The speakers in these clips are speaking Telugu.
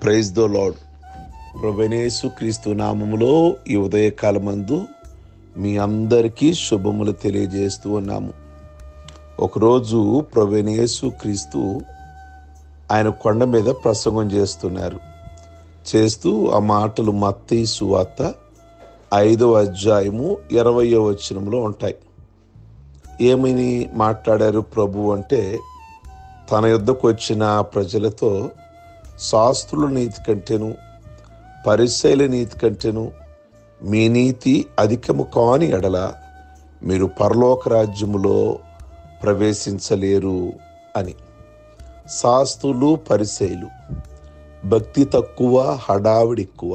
Praise the lord. ప్రభువైన యేసుక్రీస్తు నామములో ఈ ఉదయకాలమందు మీ అందరికీ శుభములు తెలియజేస్తూ ఉన్నాము. ఒకరోజు ప్రభువైన యేసుక్రీస్తు ఆయన కొండ మీద ప్రసంగం చేస్తూ ఆ మాటలు మత్తయి సువార్త 5వ అధ్యాయము 20వ వచనంలో ఉంటాయి. ఏమని మాట్లాడారు ప్రభు అంటే, తన యొద్దకు వచ్చిన ప్రజలతో శాస్త్రుల నీతి కంటేను పరిసయ్యుల నీతి కంటేను మీ నీతి అధికము కాని ఎడల మీరు పరలోక రాజ్యములో ప్రవేశించలేరు అని. శాస్త్రులు పరిసయ్యులు భక్తి తక్కువ, హడావిడి ఎక్కువ,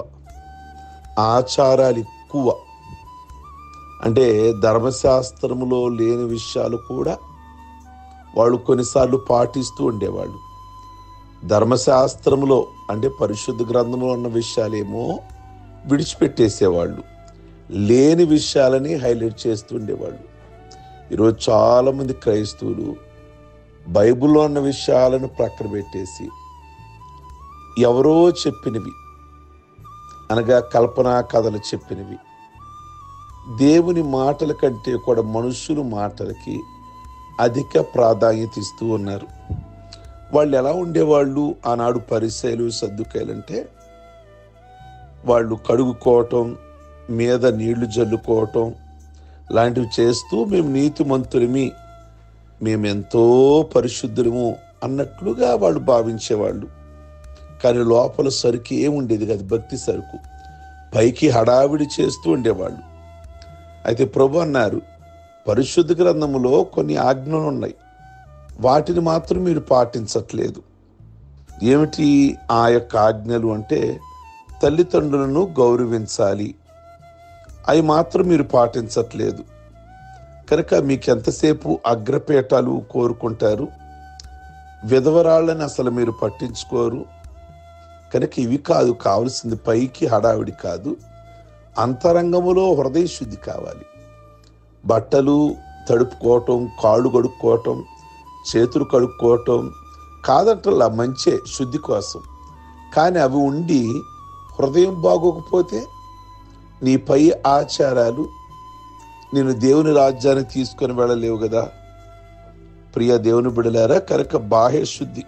ఆచారాలు ఎక్కువ. అంటే ధర్మశాస్త్రములో లేని విషయాలు కూడా వాళ్ళు కొన్నిసార్లు పాటిస్తూ ఉండేవాళ్ళు. ధర్మశాస్త్రములో అంటే పరిశుద్ధ గ్రంథంలో ఉన్న విషయాలేమో విడిచిపెట్టేసేవాళ్ళు, లేని విషయాలని హైలైట్ చేస్తూ ఉండేవాళ్ళు. ఈరోజు చాలామంది క్రైస్తవులు బైబిల్లో ఉన్న విషయాలను ప్రక్కన పెట్టేసి ఎవరో చెప్పినవి, అనగా కల్పనా కథలు చెప్పినవి, దేవుని మాటల కంటే కూడా మనుషుల మాటలకి అధిక ప్రాధాన్యత ఇస్తూ ఉన్నారు. వాళ్ళు ఎలా ఉండేవాళ్ళు ఆనాడు పరిసయ్యులు సద్దుకాయలు అంటే, వాళ్ళు కడుగుకోవటం, మీద నీళ్లు జల్లుకోవటం లాంటివి చేస్తూ మేము నీతిమంతులమి, మేమెంతో పరిశుద్ధులము అన్నట్లుగా వాళ్ళు భావించేవాళ్ళు. కానీ లోపల సరుకు ఏముండేది కాదు, భక్తి సరుకు. పైకి హడావిడి చేస్తూ ఉండేవాళ్ళు. అయితే ప్రభు అన్నారు, పరిశుద్ధ గ్రంథములో కొన్ని ఆజ్ఞలు ఉన్నాయి, వాటిని మాత్రం మీరు పాటించట్లేదు. ఏమిటి ఆ యొక్క ఆజ్ఞలు అంటే, తల్లిదండ్రులను గౌరవించాలి, అవి మాత్రం మీరు పాటించట్లేదు. కనుక మీకు ఎంతసేపు అగ్రపీఠాలు కోరుకుంటారు, విధవరాళ్ళని అసలు మీరు పట్టించుకోరు. కనుక ఇవి కాదు కావలసింది, పైకి హడావిడి కాదు, అంతరంగములో హృదయ శుద్ధి కావాలి. బట్టలు తడుపుకోవటం, కాళ్ళు కడుక్కోవటం, చేతులు కడుక్కోవటం కాదంటలా, మంచే శుద్ధి కోసం. కానీ అవి ఉండి హృదయం బాగోకపోతే నీ పై ఆచారాలు నేను దేవుని రాజ్యానికి తీసుకొని వెళ్ళలేవు కదా. ప్రియ దేవుని బిడ్డలారా, కనుక బాహ్య శుద్ధి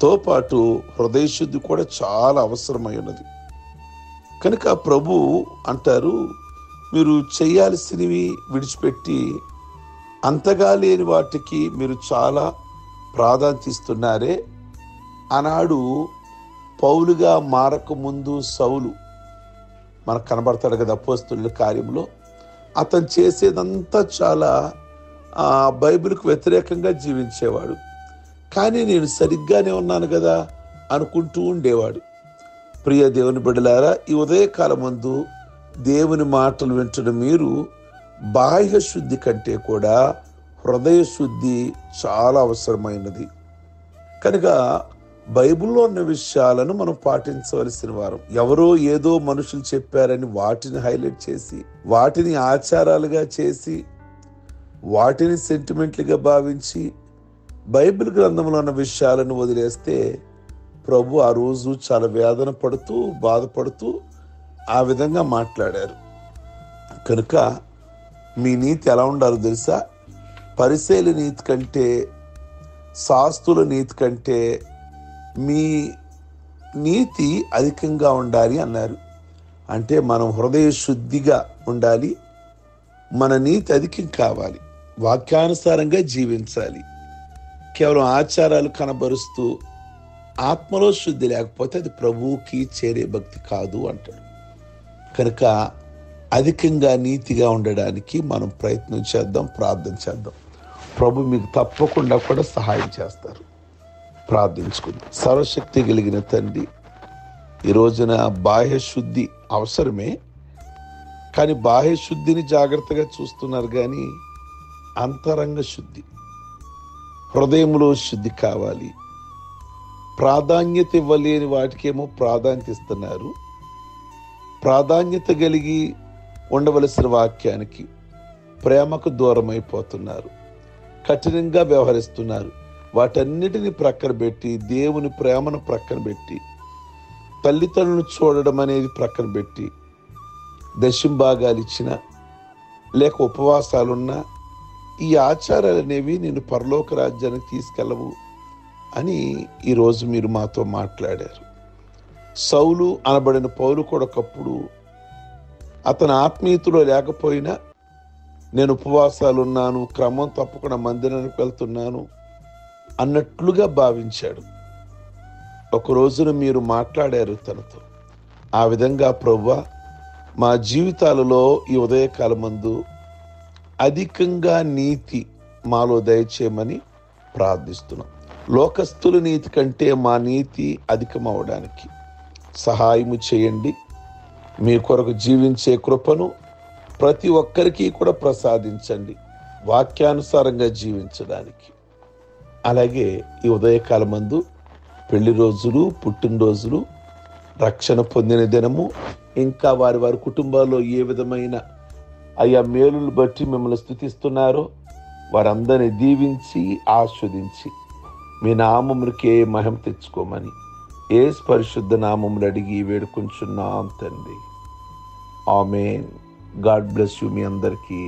తో పాటు హృదయ శుద్ధి కూడా చాలా అవసరమై ఉన్నది. కనుక ప్రభు అంటారు, మీరు చేయాల్సినవి విడిచిపెట్టి అంతగా లేని వాటికి మీరు చాలా ప్రాధాన్యత ఇస్తున్నారే. ఆనాడు పౌలుగా మారక ముందు సౌలు మనకు కనబడతాడు కదా అపోస్తలుల కార్యంలో. అతను చేసేదంతా చాలా బైబిల్కు వ్యతిరేకంగా జీవించేవాడు. కానీ నేను సరిగ్గానే ఉన్నాను కదా అనుకుంటూ ఉండేవాడు. ప్రియ దేవుని బిడ్డలారా, ఈ ఉదయకాలం ముందు దేవుని మాటలు వింటున్న మీరు బాహ్య శుద్ధి కంటే కూడా హృదయ శుద్ధి చాలా అవసరమైనది. కనుక బైబిల్లో ఉన్న విషయాలను మనం పాటించవలసిన వారం. ఎవరో ఏదో మనుషులు చెప్పారని వాటిని హైలైట్ చేసి, వాటిని ఆచారాలుగా చేసి, వాటిని సెంటిమెంట్లుగా భావించి బైబిల్ గ్రంథంలో ఉన్న విషయాలను వదిలేస్తే ప్రభు ఆ రోజు చాలా వేదన పడుతూ, బాధపడుతూ ఆ విధంగా మాట్లాడారు. కనుక మీ నీతి ఎలా ఉండాలో తెలుసా? పరిసయ్యుల నీతి కంటే, శాస్త్రుల నీతి కంటే మీ నీతి అధికంగా ఉండాలి అన్నారు. అంటే మనం హృదయ శుద్ధిగా ఉండాలి, మన నీతి అధికం కావాలి, వాక్యానుసారంగా జీవించాలి. కేవలం ఆచారాలు కనబరుస్తూ ఆత్మలో శుద్ధి లేకపోతే అది ప్రభువుకి చేరే భక్తి కాదు అంటాడు. కనుక అధికంగా నీతిగా ఉండడానికి మనం ప్రయత్నం చేద్దాం, ప్రార్థన చేద్దాం. ప్రభు మీకు తప్పకుండా కూడా సహాయం చేస్తారు. ప్రార్థించుకుందాం. సర్వశక్తి కలిగిన తండ్రి, ఈ రోజున బాహ్య శుద్ధి అవసరమే, కానీ బాహ్య శుద్ధిని జాగ్రత్తగా చూస్తున్నారు, కానీ అంతరంగ శుద్ధి, హృదయంలో శుద్ధి కావాలి. ప్రాధాన్యత ఇవ్వలేని వాటికేమో ప్రాధాన్యత ఇస్తున్నారు, ప్రాధాన్యత కలిగి ఉండవలసిన వాక్యానికి ప్రేమకు దూరం అయిపోతున్నారు, కఠినంగా వ్యవహరిస్తున్నారు. వాటన్నిటిని ప్రక్కన పెట్టి, దేవుని ప్రేమను ప్రక్కన పెట్టి, తల్లిదండ్రులను చూడడం అనేది ప్రక్కన పెట్టి, దశంభాగాలు ఇచ్చిన లేక ఉపవాసాలున్నా ఈ ఆచారాలు అనేవి నేను పరలోక రాజ్యానికి తీసుకెళ్ళవు అని ఈరోజు మీరు మాతో మాట్లాడారు. సౌలు అనబడిన పౌలు కూడా ఒకప్పుడు అతని ఆత్మీయతలో లేకపోయినా నేను ఉపవాసాలున్నాను, క్రమం తప్పకుండా మందిరానికి వెళ్తున్నాను అన్నట్లుగా భావించాడు. ఒక రోజున మీరు మాట్లాడారు తనతో. ఆ విధంగా ప్రభువా, మా జీవితాలలో ఈ ఉదయకాలమందు అధికంగా నీతి మాలో దయచేయమని ప్రార్థిస్తున్నాం. లోకస్తుల నీతి కంటే మా నీతి అధికమవడానికి సహాయము చేయండి. మీ కొరకు జీవించే కృపను ప్రతి ఒక్కరికి కూడా ప్రసాదించండి, వాక్యానుసారంగా జీవించడానికి. అలాగే ఈ ఉదయకాలమందు పెళ్లి రోజులు, పుట్టినరోజులు, రక్షణ పొందిన దినము, ఇంకా వారి వారి కుటుంబాల్లో ఏ విధమైన అయ్యా మేలులు బట్టి మిమ్మల్ని స్తుతిస్తున్నారో వారందరినీ దీవించి ఆస్వాదించి మీ నామమునికే మహిమ తెచ్చుకోమని యేసు పరిశుద్ధ నామములు అడిగి వేడుకుంటున్నాం తండ్రి. ఆమేన్. గాడ్ బ్లెస్ యు మీ అందరికీ.